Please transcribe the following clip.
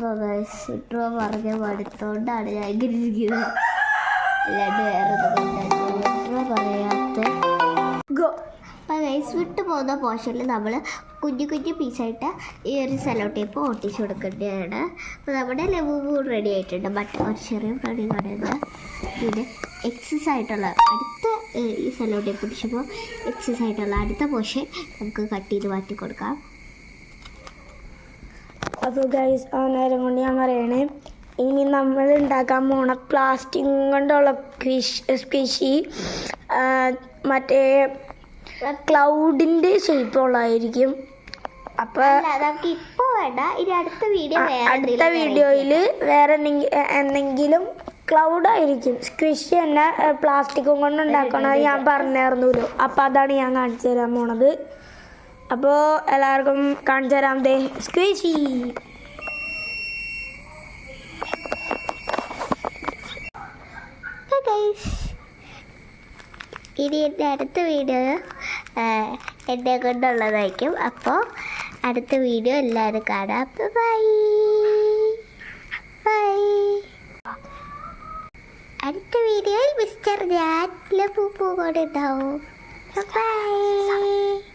അപ്പോൾ guys intro പറഞ്ഞ മടുത്തോണ്ടാണ് ഞാൻ ഇങ്ങനെ ഇരിക്കുന്നത്. അല്ലാണ്ട് വേറെ ഇൻട്രോ പറയാത്ത അപ്പോൾ ഗൈസ് വിട്ടു പോകുന്ന പോർഷനിൽ നമ്മൾ കുഞ്ഞു കുഞ്ഞു പീസായിട്ട് ഈ ഒരു സെലോ ടേപ്പ് ഒട്ടിച്ച് കൊടുക്കേണ്ടതാണ്. അപ്പോൾ നമ്മുടെ ലബൂബു റെഡി ആയിട്ടുണ്ട്. ഒരു ചെറിയ റെഡി പറയുന്നത് പിന്നെ എക്സസ് ആയിട്ടുള്ള അടുത്ത ഈ സെലോ ടേപ്പ് ഒട്ടിച്ചപ്പോൾ എക്സസ് ആയിട്ടുള്ള അടുത്ത പോർഷൻ നമുക്ക് കട്ട് ചെയ്ത് മാറ്റി കൊടുക്കാം. അപ്പോൾ ഗൈസ് ആ നേരം കൊണ്ട് ഞാൻ പറയണേ, ഇനി നമ്മൾ ഉണ്ടാക്കാൻ പോണ പ്ലാസ്റ്റിക് കൊണ്ടുള്ള സ്ക്വിഷി മറ്റേ ക്ലൗഡിൻ്റെ ഷേപ്പുള്ളതായിരിക്കും. അപ്പോൾ നമുക്ക് ഇപ്പോൾ വേണ്ട, ഇനി അടുത്ത വീഡിയോയിൽ വേറെ എന്തെങ്കിലും ക്ലൗഡായിരിക്കും. സ്ക്വിഷി തന്നെ പ്ലാസ്റ്റിക്കും കൊണ്ട് ഉണ്ടാക്കണമെന്ന് ഞാൻ പറഞ്ഞായിരുന്നല്ലോ. അപ്പോൾ അതാണ് ഞാൻ കാണിച്ചു തരാൻ പോണത്. അപ്പോൾ എല്ലാവർക്കും കാണിച്ചു തരാം. ദേ സ്ക്വിഷി. ഇനി എൻ്റെ അടുത്ത വീഡിയോ എന്നെ കൊണ്ടുള്ളതായിരിക്കും. അപ്പോൾ അടുത്ത വീഡിയോ എല്ലാവരും കാണാം. Bye bye. അടുത്ത വീഡിയോയിൽ മിസ്റ്റർ ഞാൻ ലബൂബു കൂടെ ഉണ്ടാവും. ബൈ.